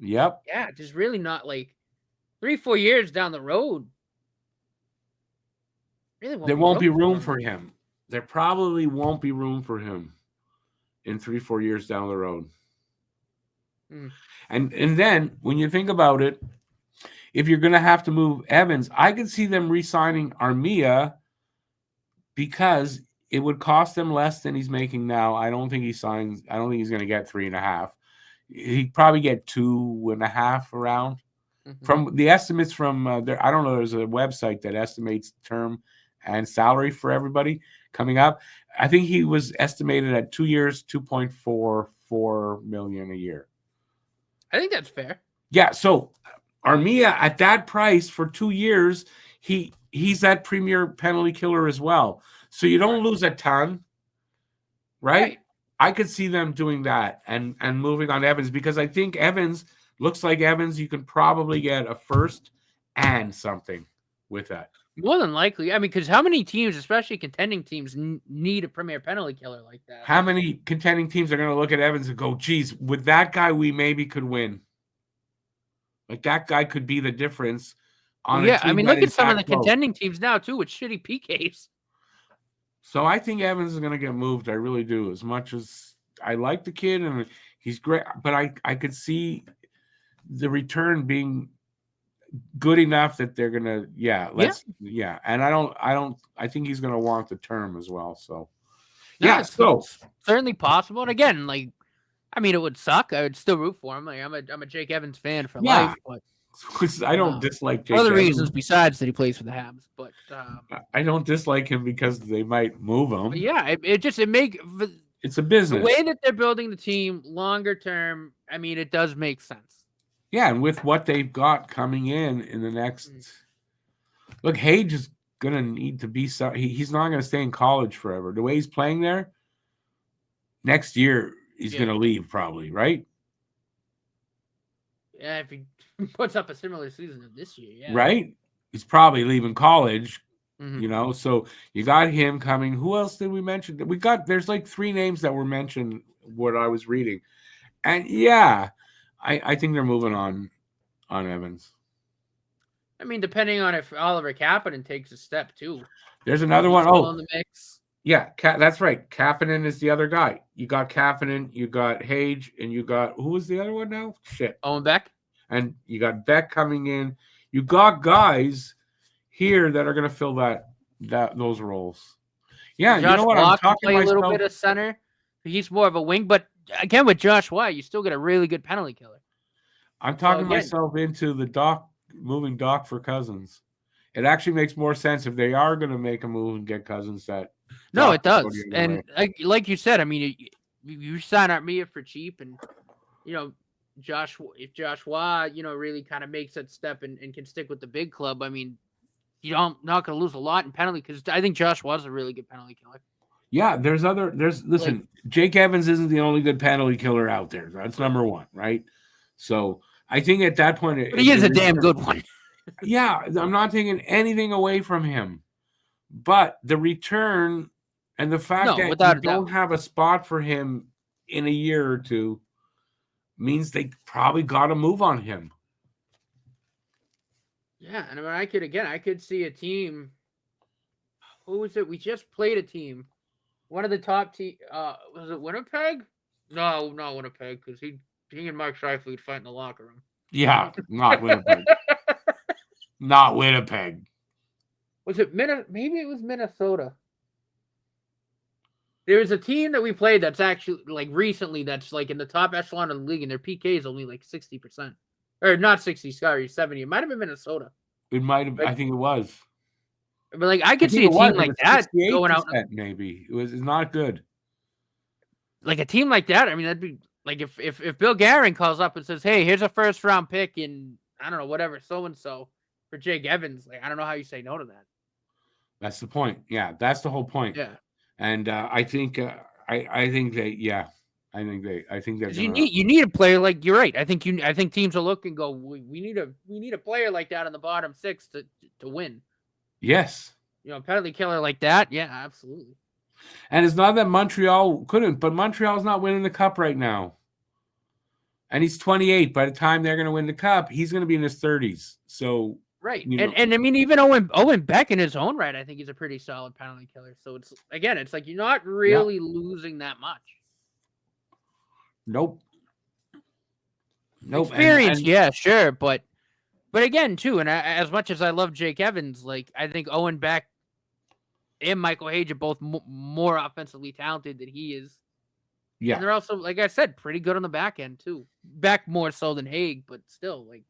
yep. Yeah, just really not like 3-4 years down the road. Really there won't be room for him. There probably won't be room for him in 3-4 years down the road. And then when you think about it, if you're going to have to move Evans, I could see them re-signing Armia because it would cost them less than he's making now. I don't think he's going to get 3.5. He'd probably get 2.5 around. From the estimates from there, I don't know. There's a website that estimates term and salary for everybody coming up. I think he was estimated at 2 years, $2.44 million a year. I think that's fair. Yeah. So Armia at that price for 2 years, he's that premier penalty killer as well. So you don't lose a ton, right? I could see them doing that and moving on Evans because I think Evans looks like Evans. You can probably get a first and something with that. More than likely. I mean, because how many teams, especially contending teams, need a premier penalty killer like that? How many contending teams are going to look at Evans and go, geez, with that guy, we maybe could win? Like that guy could be the difference Well, on a yeah, I team mean, that look at is some of that the close. contending teams now too with shitty PKs. So I think Evans is going to get moved. I really do. As much as I like the kid and he's great, but I could see the return being good enough that they're gonna and I think he's gonna want the term as well. So No, so it's certainly possible. And again, like, I mean, it would suck. I would still root for him. Like, I'm a Jake Evans fan for life, but I don't dislike Jake for other Evans. reasons besides that he plays for the Habs. But I don't dislike him because they might move him. but yeah, it's a business. The way that they're building the team longer term, I mean, it does make sense. Yeah, and with what they've got coming in the next, look, Hage is gonna need to be. He's not gonna stay in college forever. The way he's playing there, next year he's gonna leave probably, right? Yeah, if he puts up a similar season of this year, yeah, right. He's probably leaving college. So you got him coming. Who else did we mention? There's like 3 names that were mentioned. What I was reading, and I think they're moving on Evans. I mean, depending on if Oliver Kapanen takes a step too. There's another one. Oh, in the mix. Yeah, that's right. Kapanen is the other guy. You got Kapanen, you got Hage, and you got who was the other one now? Shit. Owen Beck. And you got Beck coming in. You got guys here that are going to fill those roles. Yeah, Josh you know what? Waugh I'm talking play a little bit of center. He's more of a wing, but again with Josh Waugh, you still get a really good penalty killer. I'm talking myself into the moving Doc for Cousins. It actually makes more sense if they are going to make a move and get Cousins. No, it does. And like you said, I mean, you sign Armia for cheap, and if Josh Waugh, really kind of makes that step and can stick with the big club, I mean, you're not going to lose a lot in penalty because I think Josh Waugh's a really good penalty killer. Yeah, listen, Jake Evans isn't the only good penalty killer out there. That's number one, right? So I think at that point, but he is a damn good one. Yeah, I'm not taking anything away from him, but the return and the fact that you don't have a spot for him in a year or two means they probably got to move on him. Yeah, and I could see a team. Who was it? We just played a team. One of the top team. Was it Winnipeg? No, not Winnipeg, because he and Mark Scheifele would fight in the locker room. Yeah, not Winnipeg. Not Winnipeg. Was it maybe it was Minnesota. There was a team that we played that's actually like recently that's like in the top echelon of the league, and their PK is only like 60%. Or not 60, sorry, 70. It might have been Minnesota. It might have. I think it was. But like I could see a team like that going out. Maybe it's not good. Like a team like that. I mean, that'd be like if Bill Guerin calls up and says, "Hey, here's a first round pick in I don't know whatever so and so for Jake Evans." Like I don't know how you say no to that. That's the point. Yeah, that's the whole point. Yeah, and I think I think that you need a player like you're right. I think teams will look and go, we need a player like that in the bottom 6 to win. Yes, penalty killer like that. Yeah, absolutely. And it's not that Montreal couldn't, but Montreal's not winning the cup right now. And he's 28. By the time they're going to win the cup, he's going to be in his 30s. So right, and I mean even Owen Beck in his own right, I think he's a pretty solid penalty killer. So it's like you're not really losing that much. Nope. Experience, yeah, sure, but again, too, and as much as I love Jake Evans, like I think Owen Beck and Michael Hage are both more offensively talented than he is. Yeah, and they're also, like I said, pretty good on the back end too. Back more so than Hague, but still, like.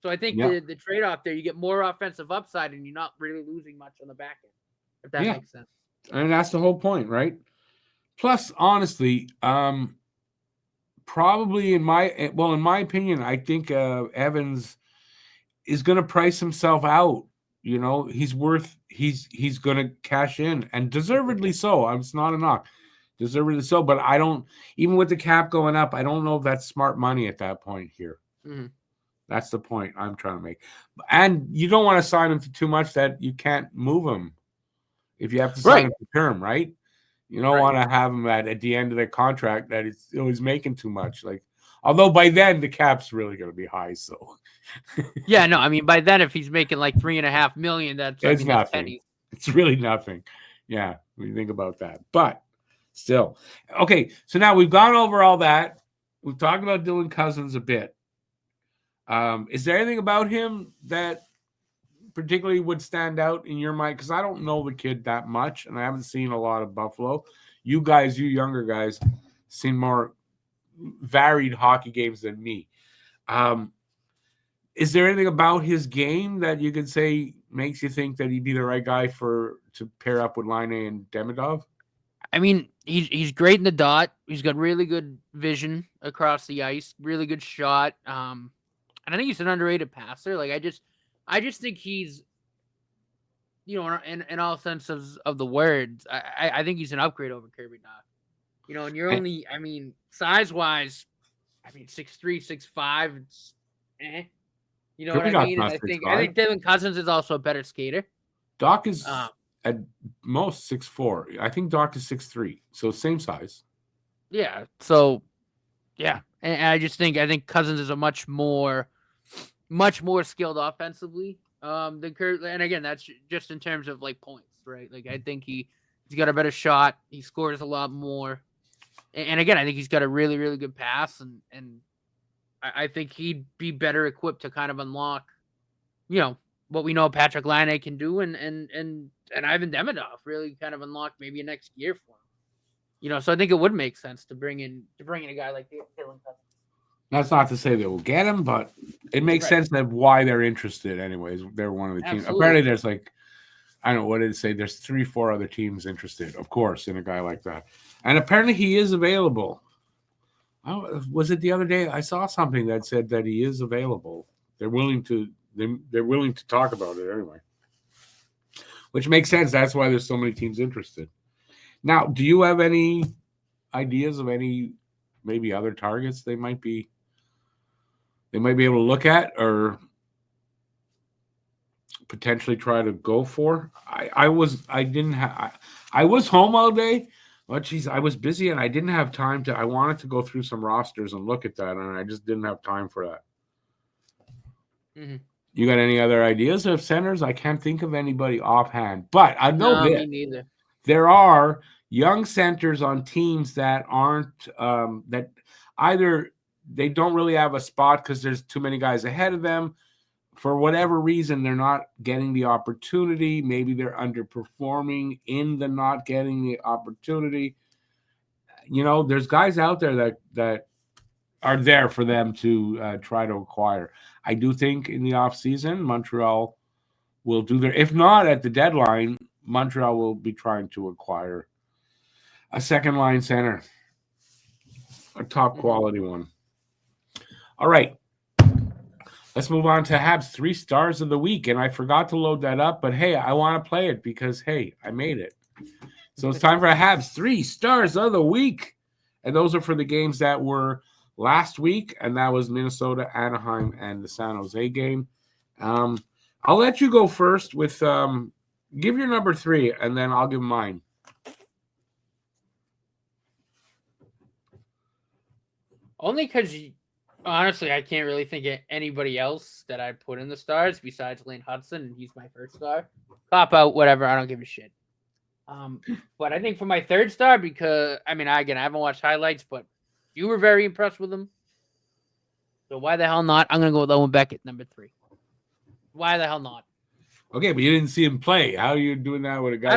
So I think the trade-off there, you get more offensive upside, and you're not really losing much on the back end. If that makes sense. And that's the whole point, right? Plus, honestly, probably in my opinion, I think Evans is going to price himself out. He's going to cash in, and deservedly so. It's not a knock, deservedly so. But I don't, even with the cap going up, I don't know if that's smart money at that point here. Mm-hmm. That's the point I'm trying to make. And you don't want to sign him for too much that you can't move him if you have to sign him for term, right? You don't want to have him at the end of the contract that he's making too much. Like, Although by then the cap's really going to be high, so Yeah, no, I mean by then if he's making like $3.5 million, that's it's that's nothing. pennies. It's really nothing. Yeah, when you think about that. But still. Okay, so now we've gone over all that. We've talked about Dylan Cousins a bit. Is there anything about him that particularly would stand out in your mind? Because I don't know the kid that much, and I haven't seen a lot of Buffalo. You guys, you younger guys, seen more varied hockey games than me. Is there anything about his game that you could say makes you think that he'd be the right guy to pair up with Line and Demidov? I mean, he's great in the dot. He's got really good vision across the ice, really good shot. And I think he's an underrated passer. Like I just think he's, in all senses of the words, I think he's an upgrade over Kirby Dach. And you're only, I mean, size wise, 6'3", 6'5", it's You know Kirby what I Dach's mean? not And I 6'5". think Dylan Cousins is also a better skater. Doc is at most 6'4". I think Doc is 6'3", so same size. Yeah. So, yeah, and I think Cousins is a much more skilled offensively than Kurt. And again, that's just in terms of like points, right? Like I think he's got a better shot. He scores a lot more. And again, I think he's got a really, really good pass, and I think he'd be better equipped to kind of unlock, what we know Patrick Laine can do, and Ivan Demidov really kind of unlock maybe a next year for him. So I think it would make sense to bring in a guy like Dylan Cousins. That's not to say they will get him, but it makes sense that why they're interested. Anyways, they're one of the teams. Absolutely. Apparently, there's I don't know what did it say. There's 3-4 other teams interested, of course, in a guy like that. And apparently, he is available. Was it the other day? I saw something that said that he is available. They're willing to talk about it anyway, which makes sense. That's why there's so many teams interested. Now, do you have any ideas of any maybe other targets they might be able to look at or potentially try to go for? I was home all day. Well, geez, I was busy and I didn't have time I wanted to go through some rosters and look at that, and I just didn't have time for that. Mm-hmm. You got any other ideas of centers? I can't think of anybody offhand, but I know me neither. There are young centers on teams that aren't that either they don't really have a spot because there's too many guys ahead of them. For whatever reason, they're not getting the opportunity. Maybe they're underperforming in the not getting the opportunity. There's guys out there that are there for them to try to acquire. I do think in the offseason, Montreal will do their, if not at the deadline, Montreal will be trying to acquire a second line center, a top quality one. All right. Let's move on to Habs 3 stars of the week. And I forgot to load that up, but hey, I want to play it because, hey, I made it. So it's time for a Habs 3 stars of the week. And those are for the games that were last week, and that was Minnesota, Anaheim, and the San Jose game. I'll let you go first with give your number 3, and then I'll give mine. Only because, honestly, I can't really think of anybody else that I'd put in the stars besides Lane Hudson, and he's my first star. Pop out, whatever. I don't give a shit. But I think for my third star, because, I haven't watched highlights, but you were very impressed with him. So why the hell not? I'm going to go with Owen Beckett, number 3. Why the hell not? Okay, but you didn't see him play. How are you doing that with a guy?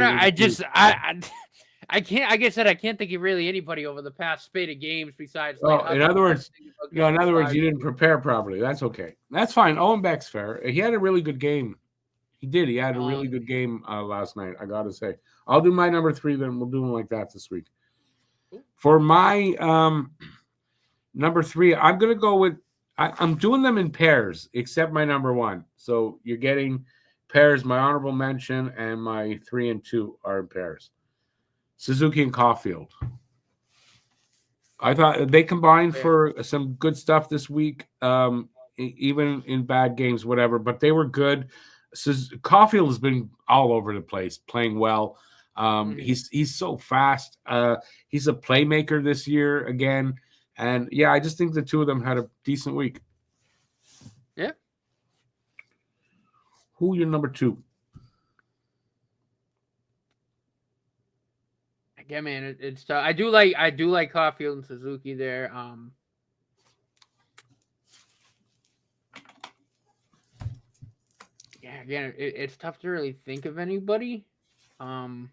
I can't. Like I said, I can't think of really anybody over the past spate of games besides. In other words, you didn't prepare properly. That's okay. That's fine. Owen Beck's fair. He had a really good game. He did. He had a really good game last night. I got to say. I'll do my number 3, then we'll do them like that this week. For my number 3, I'm going to go with. I'm doing them in pairs, except my number 1. So you're getting pairs. My honorable mention and my 3 and 2 are in pairs. Suzuki and Caulfield. I thought they combined for some good stuff this week, even in bad games, whatever. But they were good. Caulfield has been all over the place, playing well. He's so fast. He's a playmaker this year again. And yeah, I just think the two of them had a decent week. Yeah. Who your number two? Again, man, it's tough. I do like Caulfield and Suzuki there. Yeah, again, it's tough to really think of anybody. Want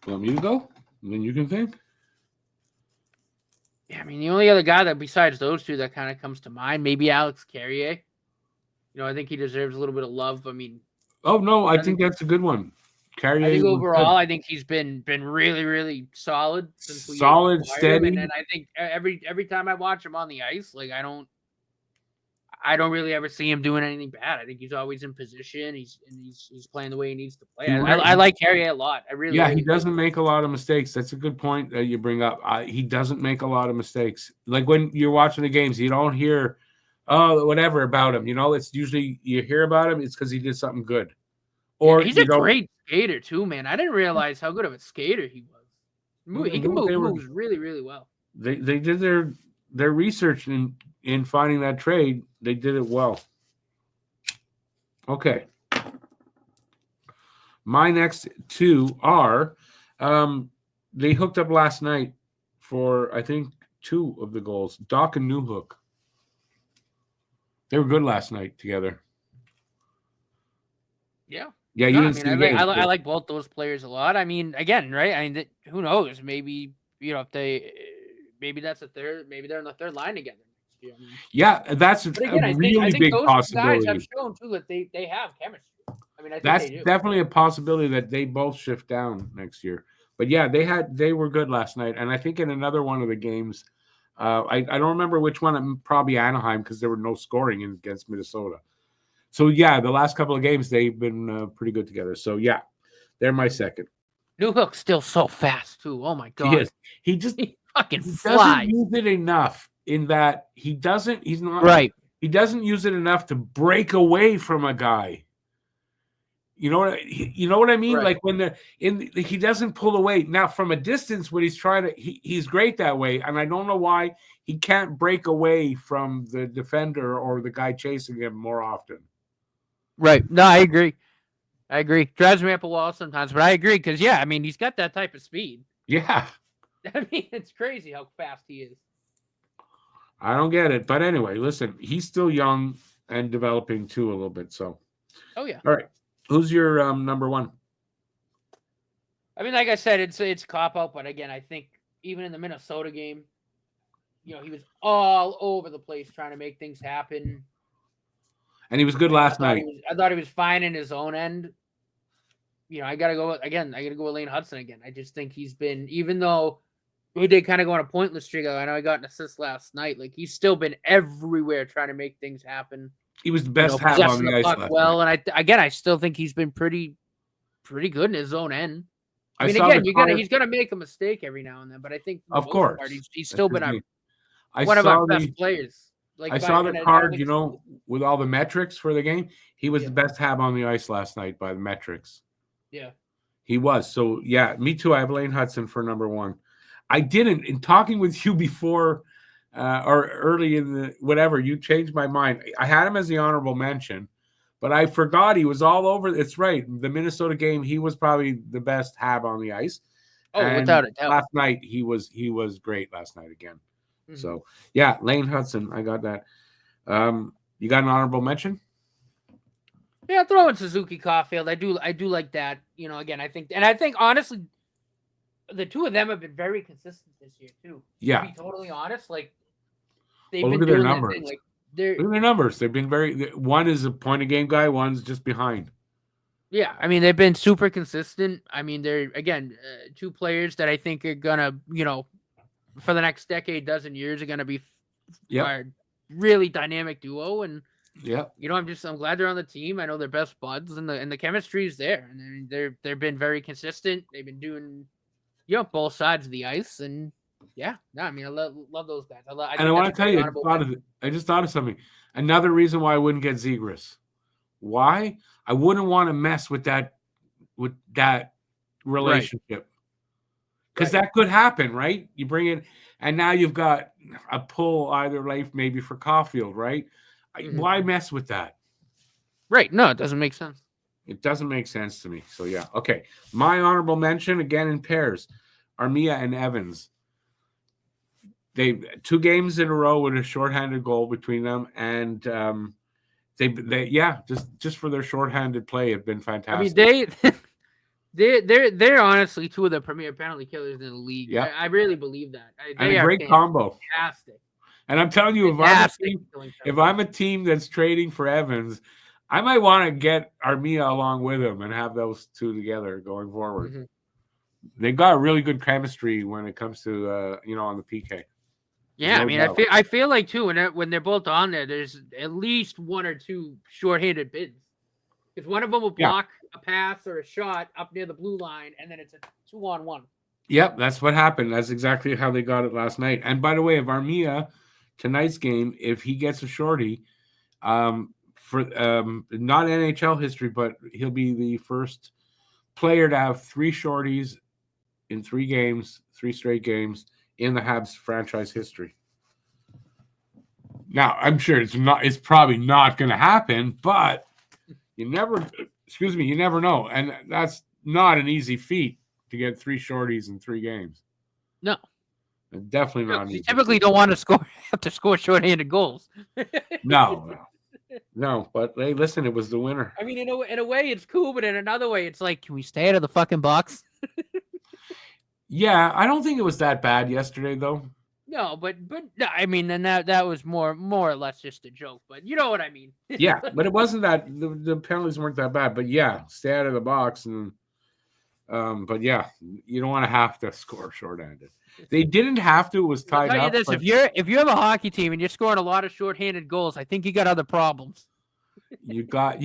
me to go? And then you can think. Yeah, I mean, the only other guy that besides those two that kind of comes to mind, maybe Alex Carrier. I think he deserves a little bit of love. I mean, oh no, I think that's a good one. Carrier. I think overall, I think he's been really, really solid since we solid, acquired steady. him. And then I think every time I watch him on the ice, like I don't really ever see him doing anything bad. I think he's always in position. He's playing the way he needs to play. I like Carrier a lot. I really. Yeah, really he doesn't make a lot of mistakes. That's a good point that you bring up. He doesn't make a lot of mistakes. Like when you're watching the games, you don't hear, oh, whatever about him. It's usually you hear about him. It's because he did something good. Or he's a great skater too, man. I didn't realize how good of a skater he was. He can moves really, really well. They did their research in finding that trade. They did it well. Okay. My next two are they hooked up last night for, I think, 2 of the goals. Doc and Newhook. They were good last night together. Yeah. Yeah, no, I like both those players a lot. I mean, again, right? I mean, who knows? Maybe maybe that's a third. Maybe they're in the third line together next year. I mean, yeah, that's a really big possibility. Guys have shown too that they have chemistry. I mean, I think that's they do. Definitely a possibility that they both shift down next year. But yeah, they were good last night, and I think in another one of the games, I don't remember which one. Probably Anaheim because there were no scoring against Minnesota. So, yeah, the last couple of games, they've been pretty good together. So, yeah, they're my second. Newhook's still so fast, too. Oh, my God. He is. He fucking flies. Doesn't use it enough in that he's not. Right. He doesn't use it enough to break away from a guy. You know what I mean? Right. Like when he doesn't pull away. Now, from a distance, when he's trying to, he's great that way. And I don't know why he can't break away from the defender or the guy chasing him more often. Right. No, I agree. Drives me up a wall sometimes, but I agree because, yeah, I mean, he's got that type of speed. Yeah. I mean, it's crazy how fast he is. I don't get it. But anyway, listen, he's still young and developing too a little bit. So. Oh, yeah. All right. Who's your number one? I mean, like I said, it's cop-out, but again, I think even in the Minnesota game, he was all over the place trying to make things happen. And he was good last night. I thought he was fine in his own end. I got to go with Lane Hudson again. I just think he's been, even though we did kind of go on a pointless streak, I know he got an assist last night. Like, he's still been everywhere trying to make things happen. He was the best Hab on the ice last night. And I still think he's been pretty good in his own end. I mean, again, he's gonna make a mistake every now and then, but I think of course he's still been one of our best players. Like, I saw the card, with all the metrics for the game. He was the best Hab on the ice last night by the metrics. Yeah, he was. So yeah, me too. I have Lane Hudson for number one. I didn't, in talking with you before or early in the whatever, you changed my mind. I had him as the honorable mention, but I forgot he was all over. It's right. The Minnesota game, he was probably the best Hab on the ice. Oh, and without a doubt. Last night he was great last night again. Mm-hmm. So yeah, Lane Hudson, I got that. You got an honorable mention? Yeah, throw in Suzuki Caulfield. I do like that. Again, I think honestly, the two of them have been very consistent this year too. Yeah. To be totally honest, like they've been look at doing their numbers. Like, look at their numbers. They've been one is a point a game guy, one's just behind. Yeah, I mean, they've been super consistent. I mean, they're, again, two players that I think are going to, for the next decade, dozen years, are going to be a really dynamic duo. And, I'm glad they're on the team. I know they're best buds, and the chemistry is there. And they've been very consistent. They've been doing, both sides of the ice. And, I love those guys. I want to tell you, I just thought of something. Another reason why I wouldn't get Zegras. Why? I wouldn't want to mess with that relationship. Right. because that could happen, right? You bring in, and now you've got a pull either way, maybe for Caulfield, right? Why mess with that? Right. No, it doesn't make sense. It doesn't make sense to me. So, yeah. Okay. My honorable mention, again in pairs, Armia and Evans. They 2 games in a row with a shorthanded goal between them, and they just for their shorthanded play have been fantastic. I mean, they're honestly 2 of the premier penalty killers in the league. Yeah. I really believe that. And a great combo. Fantastic. And I'm telling you, if I'm a team that's trading for Evans, I might want to get Armia along with him and have those 2 together going forward. They've got a really good chemistry when it comes to on the PK. Yeah, I mean, I feel like too when they're both on there, there's at least 1 or 2 short-handed bids. Because one of them will block a pass or a shot up near the blue line, and then it's a 2-on-1. Yep, that's what happened. That's exactly how they got it last night. And by the way, if Armia tonight's game, if he gets a shorty, for not NHL history, but he'll be the first player to have 3 shorties in 3 games, 3 straight games in the Habs franchise history. Now, I'm sure it's probably not going to happen, but you never know. And that's not an easy feat to get 3 shorties in 3 games. No. Definitely not You easy. typically don't want to have to score short-handed goals. No, but hey, listen, it was the winner. I mean, in a way, it's cool, but in another way, it's like, can we stay out of the fucking box? Yeah, I don't think it was that bad yesterday, though. No, but no, I mean, then that was more or less just a joke. But you know what I mean? Yeah, but it wasn't that the penalties weren't that bad. But yeah, stay out of the box, and but yeah, you don't want to have to score short-handed. They didn't have to. It was tied up. I'll tell you this: if you have a hockey team and you're scoring a lot of short-handed goals, I think you got other problems. You got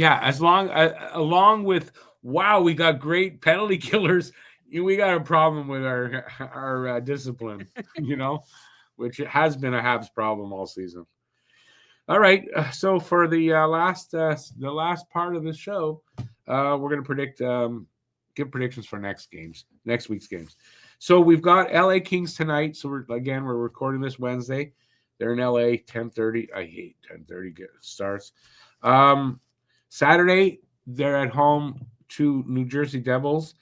along with we got great penalty killers. We got a problem with our discipline, which has been a Habs problem all season. All right, so for the last part of the show, we're going to give predictions for next week's games. So we've got LA Kings tonight. So we're recording this Wednesday. They're in LA, 10:30. I hate 10:30 starts. Saturday, they're at home to New Jersey Devils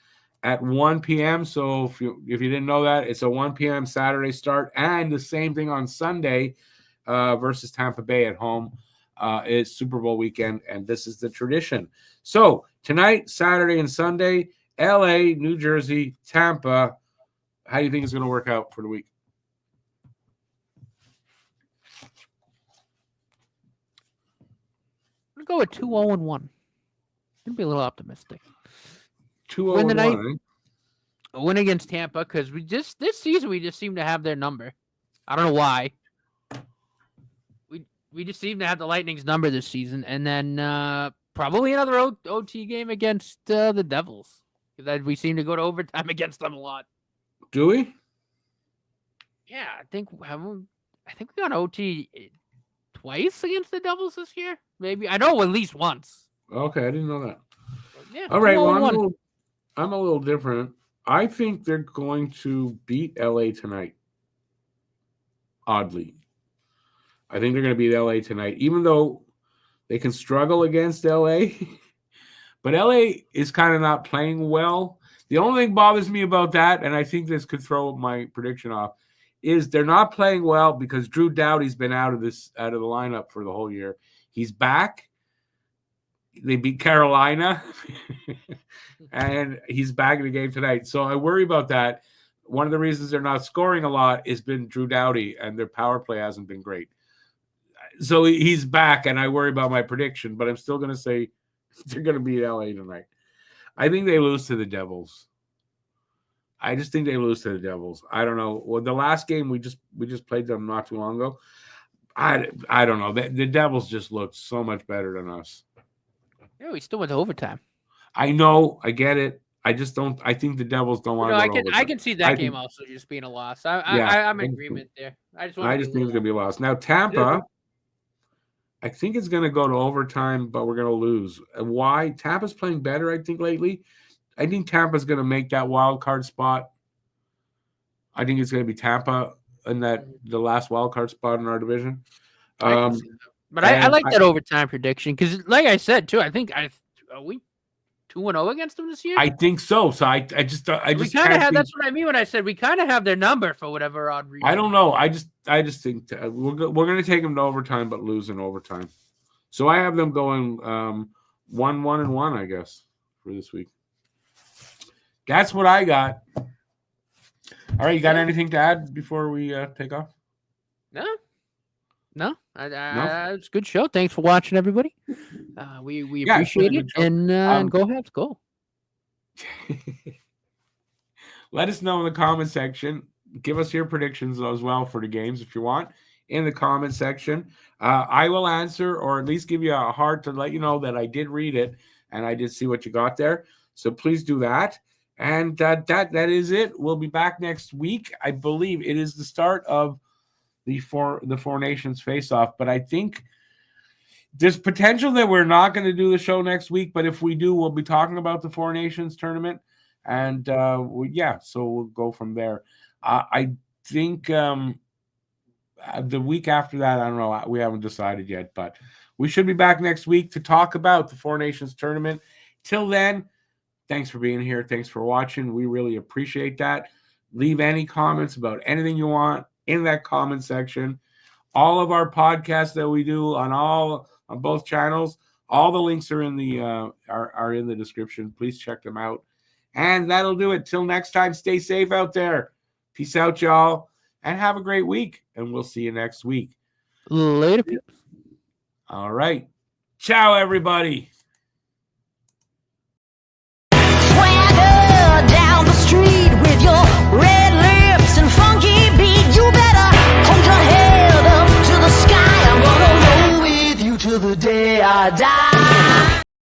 at 1 p.m. So if you didn't know that, it's a 1 p.m. Saturday start, and the same thing on Sunday versus Tampa Bay at home. It's Super Bowl weekend, and this is the tradition. So tonight, Saturday, and Sunday, LA, New Jersey, Tampa. How do you think it's going to work out for the week? I'm going to go with 2-0-1. I'm going to be a little optimistic. 2-0-1. A win against Tampa, because this season we just seem to have their number. I don't know why. We just seem to have the Lightning's number this season, and then probably another OT game against the Devils. Because we seem to go to overtime against them a lot. Do we? Yeah, I think we got OT twice against the Devils this year. Maybe I know at least once. Okay, I didn't know that. Yeah, all right, well, I'm a little different. I think they're going to beat LA tonight. Oddly, I think they're going to beat LA tonight, even though they can struggle against LA. But LA is kind of not playing well. The only thing bothers me about that, and I think this could throw my prediction off, is they're not playing well because Drew Doughty's been out of the lineup for the whole year. He's back. They beat Carolina, and he's back in the game tonight. So I worry about that. One of the reasons they're not scoring a lot has been Drew Doughty, and their power play hasn't been great. So he's back, and I worry about my prediction, but I'm still going to say they're going to beat LA tonight. I think they lose to the Devils. I just think they lose to the Devils. I don't know. Well, the last game we just played them not too long ago. I don't know. The Devils just looked so much better than us. Yeah, we still went to overtime. I know. I get it. I just don't. I think the Devils don't want to go to overtime. I can see that game also just being a loss. I'm in agreement there. I just think it's going to be a loss. Now Tampa. I think it's going to go to overtime, but we're going to lose. Why? Tampa's playing better, I think, lately. I think Tampa's going to make that wild card spot. I think it's going to be Tampa in that the last wild card spot in our division. I can see that. But I like that overtime prediction because, like I said too, I think are we 2-0 against them this year? I think so. So I just we kind of have. That's what I mean when I said we kind of have their number for whatever odd reason. I don't know. I just think we're going to take them to overtime, but lose in overtime. So I have them going 1-1-1, I guess, for this week. That's what I got. All right, you got anything to add before we take off? No. It's a good show. Thanks for watching, everybody. We appreciate it. And go Habs, go. Let us know in the comment section. Give us your predictions as well for the games if you want in the comment section. I will answer or at least give you a heart to let you know that I did read it and I did see what you got there. So please do that. And that is it. We'll be back next week. I believe it is the start of the Four Nations face-off. But I think there's potential that we're not going to do the show next week. But if we do, we'll be talking about the Four Nations tournament. And so we'll go from there. I think the week after that, I don't know. We haven't decided yet. But we should be back next week to talk about the Four Nations tournament. Till then, thanks for being here. Thanks for watching. We really appreciate that. Leave any comments about anything you want in that comment section. All of our podcasts that we do on both channels, all the links are in the are in the description. Please check them out. And that'll do it. Till next time, stay safe out there. Peace out, y'all, and have a great week. And we'll see you next week. Later, people. All right. Ciao, everybody.